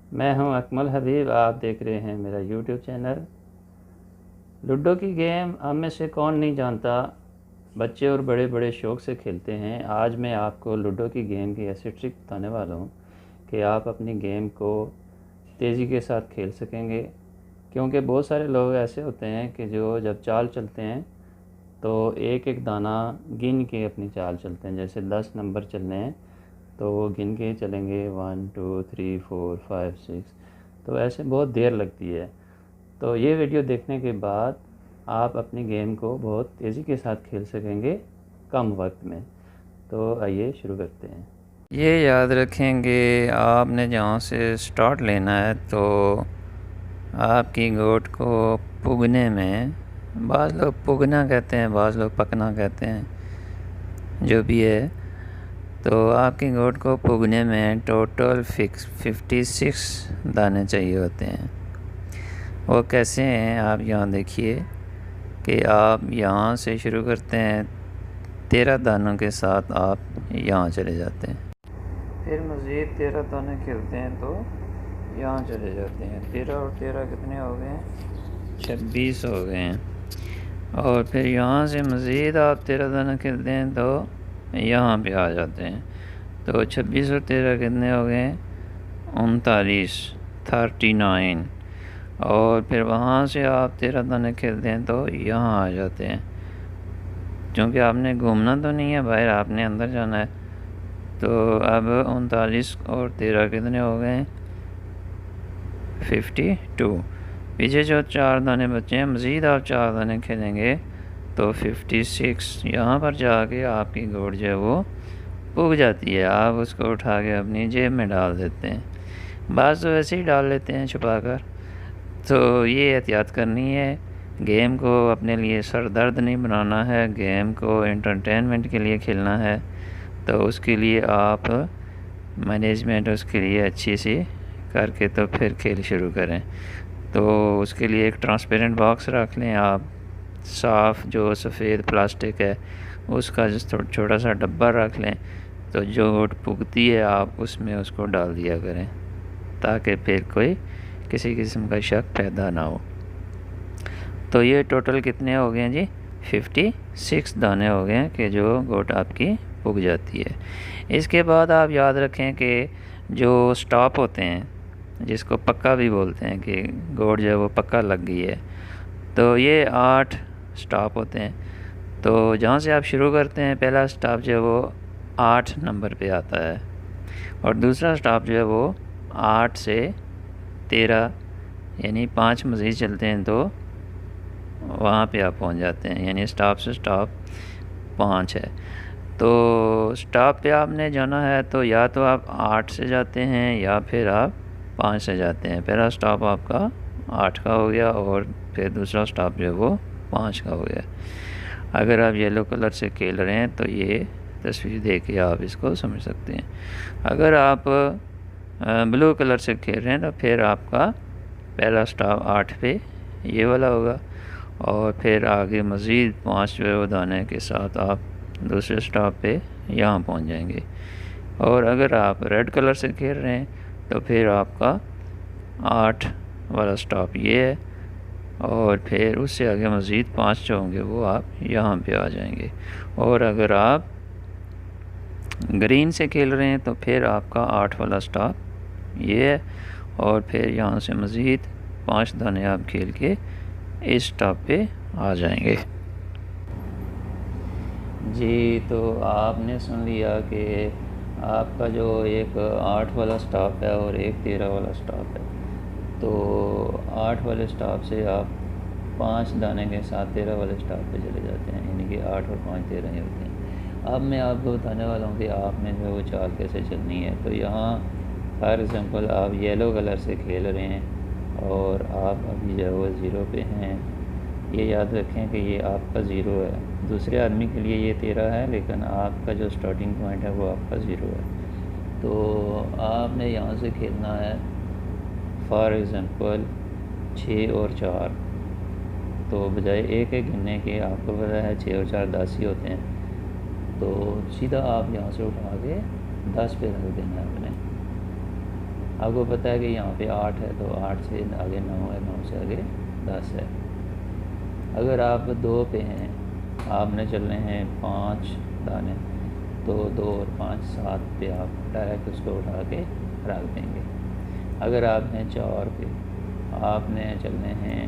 मैं हूं अकमल हबीब। आप देख रहे हैं मेरा यूट्यूब चैनल। लूडो की गेम हम में से कौन नहीं जानता। बच्चे और बड़े बड़े शौक़ से खेलते हैं। आज मैं आपको लूडो की गेम की ऐसी ट्रिक बताने वाला हूं कि आप अपनी गेम को तेज़ी के साथ खेल सकेंगे। क्योंकि बहुत सारे लोग ऐसे होते हैं कि जो जब चाल चलते हैं तो एक एक दाना गिन के अपनी चाल चलते हैं। जैसे 10 नंबर चलने हैं तो वो गिन के चलेंगे 1 2 3 4 5 6। तो ऐसे बहुत देर लगती है। तो ये वीडियो देखने के बाद आप अपनी गेम को बहुत तेज़ी के साथ खेल सकेंगे कम वक्त में। तो आइए शुरू करते हैं। ये याद रखेंगे, आपने जहाँ से स्टार्ट लेना है तो आपकी गोट को पुगने में, बाज़ लोग पुगना कहते हैं, बाज़ लोग पकना कहते हैं, जो भी है, तो आपकी गोट को पुगने में टोटल 56 दाने चाहिए होते हैं। वो कैसे हैं आप यहाँ देखिए कि आप यहाँ से शुरू करते हैं, 13 दानों के साथ आप यहाँ चले जाते हैं, फिर मज़ीद 13 दाने खेलते हैं तो यहाँ चले जाते हैं। 13 और 13 कितने हो गए? 26 हो गए हैं। और फिर यहाँ से मज़ीद आप 13 दाने खेलते हैं तो यहाँ पे आ जाते हैं। तो 26 और 13 कितने हो गए? 39। और फिर वहाँ से आप 13 दाने खेलते हैं तो यहाँ आ जाते हैं। क्योंकि आपने घूमना तो नहीं है बाहर, आपने अंदर जाना है। तो अब 39 और 13 कितने हो गए? 52। पीछे जो 4 दाने बचे हैं, मज़ीद आप 4 दाने खेलेंगे तो 56। यहाँ पर जाके आपकी गोट जो है वो पुग जाती है। आप उसको उठा के अपनी जेब में डाल देते हैं। बाज़ तो वैसे ही डाल लेते हैं छुपा कर। तो ये एहतियात करनी है। गेम को अपने लिए सर दर्द नहीं बनाना है, गेम को एंटरटेनमेंट के लिए खेलना है। तो उसके लिए आप मैनेजमेंट उसके लिए अच्छी सी करके तो फिर खेल शुरू करें। तो उसके लिए एक ट्रांसपेरेंट बॉक्स रख लें आप, साफ़ जो सफ़ेद प्लास्टिक है उसका जो छोटा सा डब्बा रख लें। तो जो गोट पुगती है आप उसमें उसको डाल दिया करें, ताकि फिर कोई किसी किस्म का शक पैदा ना हो। तो ये टोटल कितने हो गए हैं जी? 56 दाने हो गए हैं कि जो गोट आपकी पुग जाती है। इसके बाद आप याद रखें कि जो स्टॉप होते हैं, जिसको पक्का भी बोलते हैं कि गोट जो है वो पक्का लग गई है, तो ये 8 स्टॉप होते हैं। तो जहाँ से आप शुरू करते हैं, पहला स्टॉप जो है वो 8 नंबर पे आता है और दूसरा स्टॉप जो है वो 8 से 13, यानी 5 मज़ीद चलते हैं तो वहाँ पे आप पहुँच जाते हैं। यानी स्टॉप से स्टॉप 5 है। तो स्टॉप पे आपने जाना है तो या तो आप 8 से जाते हैं या फिर आप 5 से जाते हैं। पहला स्टॉप आपका 8 का हो गया और फिर दूसरा स्टॉप जो है वो 5 का हो गया। अगर आप येलो कलर से खेल रहे हैं तो ये तस्वीर देख के आप इसको समझ सकते हैं। अगर आप ब्लू कलर से खेल रहे हैं तो फिर आपका पहला स्टॉप 8 पे ये वाला होगा और फिर आगे मज़ीद 5 जो है वो दाने के साथ आप दूसरे स्टॉप पे यहाँ पहुँच जाएंगे। और अगर आप रेड कलर से खेल रहे हैं तो फिर आपका 8 वाला स्टॉप ये है और फिर उससे आगे मज़ीद 5 जो होंगे वो आप यहाँ पे आ जाएंगे। और अगर आप ग्रीन से खेल रहे हैं तो फिर आपका 8 वाला स्टॉप ये है और फिर यहाँ से मज़ीद 5 दाने आप खेल के इस स्टॉप पे आ जाएंगे। जी, तो आपने सुन लिया कि आपका जो एक 8 वाला स्टॉप है और एक 13 वाला स्टॉप है। तो 8 वाले स्टॉप से आप 5 दाने के साथ 13 वाले स्टॉप पे चले जाते हैं, यानी कि 8 और 5 13 ही होते हैं। अब मैं आपको बताने वाला हूँ कि आपने जो वो चाल कैसे चलनी है। तो यहाँ फॉर एग्ज़ाम्पल आप येलो कलर से खेल रहे हैं और आप अभी जो है वो 0 पे हैं। ये याद रखें कि ये आपका 0 है, दूसरे आदमी के लिए ये 13 है, लेकिन आपका जो स्टार्टिंग पॉइंट है वो आपका 0 है। तो आपने यहाँ से खेलना है फॉर एग्ज़ाम्पल 6 और 4। तो बजाय एक एक गिनने के, आपको पता है 6 और 4 10 ही होते हैं, तो सीधा आप यहाँ से उठा के 10 पे रख देना है अपने। आपको पता है कि यहाँ पे 8 है, तो 8 से आगे 9 है, 9 से आगे 10 है। अगर आप 2 पे हैं, आपने चलने हैं 5 दाने, तो 2 और 5 7 पे आप डायरेक्ट उसको उठा के रख देंगे। अगर आप हैं 4 पे, आपने चलने हैं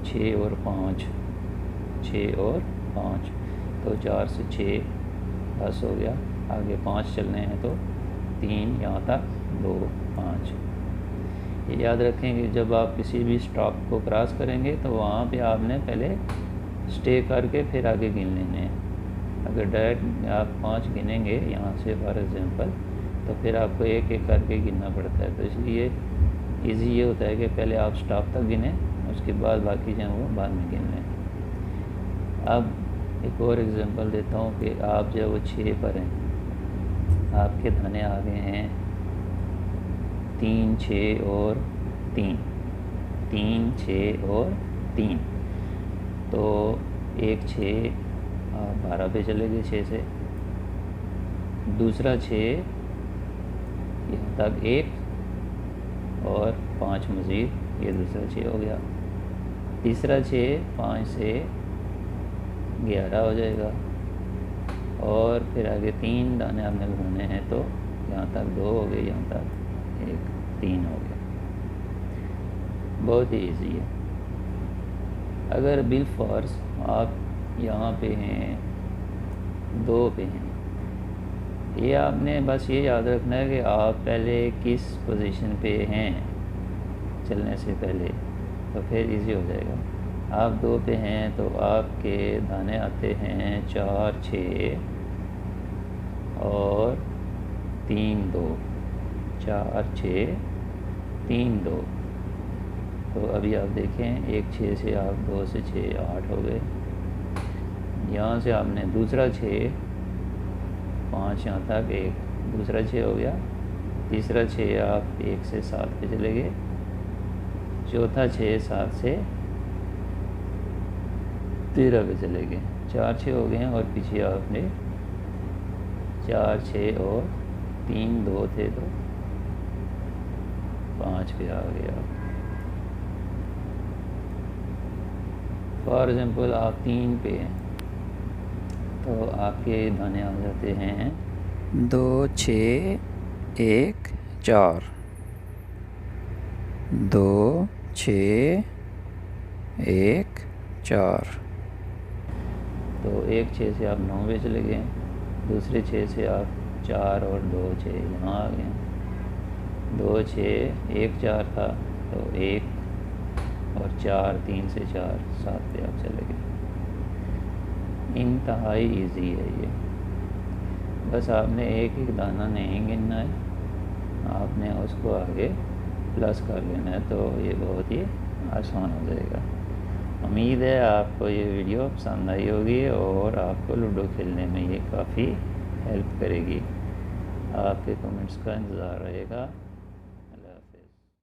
6 और 5, 6 और 5, तो 4 से 6 10 हो गया। आगे 5 चलने हैं तो 3, यहाँ तक 2 5। ये याद रखें कि जब आप किसी भी स्टॉप को क्रॉस करेंगे तो वहाँ पे आपने पहले स्टे करके फिर आगे गिन लेने हैं। अगर डायरेक्ट आप 5 गिनेंगे यहाँ से फॉर एग्ज़ाम्पल, तो फिर आपको एक एक करके गिनना पड़ता है। तो इसलिए इजी ये होता है कि पहले आप स्टॉप तक गिनें, उसके बाद बाकी जो वो बाद में गिन लें। अब एक और एग्ज़ाम्पल देता हूँ कि आप जब वो 6 पर हैं, आपके दाने आ गए हैं 3 6 और 3, 3 6 और 3, तो 1 6 आप 12 पे चले गए 6 से, दूसरा 6 यहाँ तक 1 और 5 मज़ीद, ये दूसरा 6 हो गया। तीसरा 6 5 से 11 हो जाएगा, और फिर आगे 3 दाने आपने लगाने हैं, तो यहाँ तक 2 हो गए, यहाँ तक 1 3 हो गया। बहुत ही ईजी है। अगर बिल फॉर्स आप यहाँ पे हैं 2 पे हैं, ये आपने बस ये याद रखना है कि आप पहले किस पोजीशन पे हैं चलने से पहले, तो फिर इजी हो जाएगा। आप 2 पे हैं तो आपके दाने आते हैं 4 6 और 3 2, 4 6 3 2। तो अभी आप देखें 1 6 से आप 2 से 6 8 हो गए। यहाँ से आपने दूसरा 6 5 यहाँ तक 1, दूसरा 6 हो गया। तीसरा 6 आप 1 से 7 पे चले गए। चौथा 6 7 से 13 पे चले गए। 4 6 हो गए हैं, और पीछे आपने 4 6 और 3 2 थे तो 5 पे आ गया। फॉर एग्ज़ाम्पल आप 3 पे हैं, तो आपके दाने आ जाते हैं 2 6 1 4, 2 6 1 4। तो 1 6 से आप 9 पे चले गए। दूसरे 6 से आप 4 और 2 6 यहाँ आ गए। 2 6 1 4 था तो 1 और 4 3 से 4 7 पे आप चले गए। इंतहाई इजी है ये। बस आपने एक एक दाना नहीं गिनना है, आपने उसको आगे प्लस कर लेना है, तो ये बहुत ही आसान हो जाएगा। उम्मीद है आपको ये वीडियो पसंद आई होगी और आपको लूडो खेलने में ये काफ़ी हेल्प करेगी। आपके कमेंट्स का इंतज़ार रहेगा।